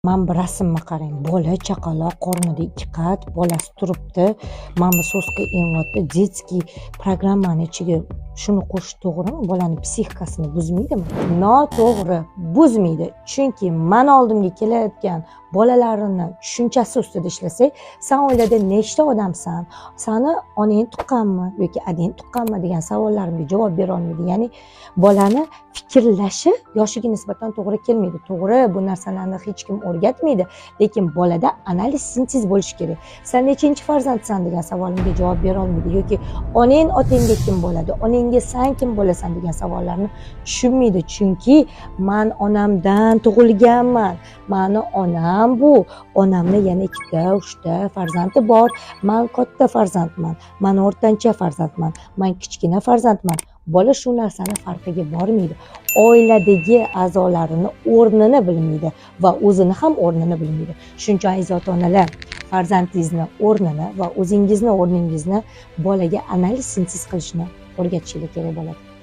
Mana bu rasmni qarang. Bola chaqaloq qornida 2 qat, bolasi turibdi. Mana bu so'zga emyapti. Детский programmani ichiga shuni qo'shish to'g'rimi? Bolani psixikasini buzmaydimi? Noto'g'ri, buzmaydi. Chunki mana oldimga kelayotgan bolalarini tushunchasi ustida ishlasak, sen oilada nechta odamsan? Sani onang tuqqanmi yoki adang tuqqanmi degan savollarimga javob bera olmaydi. Ya'ni bolani fikrlashi yoshiga nisbatan to'g'ri kelmaydi. To'g'ri, bu narsalarni hech kim o'rgatmaydi, lekin bolada analiz sintez bo'lishi kerak. Sen nechinchi farzandsan degan savolimga javob bera olmaydi yoki onang otangga kim bo'ladi, onangga san kim bo'lasan degan savollarni tushunmaydi. Chunki men onamdan tug'ilganman. Mani onam bu. Onamni yana 2ta, 3ta farzandi bor. Men katta farzandman. Men o'rtancha farzandman. Men kichkina farzandman. Bola shu narsani farqiga bormaydi. Oiladagi a'zolarini o'rnini bilmaydi va o'zini ham o'rnini bilmaydi. Shuncha aziz ota-onalar, farzandingizni o'rnini va o'zingizni o'rningizni bolaga analiz sintez qilishni o'rgatishingiz kerak bo'ladi.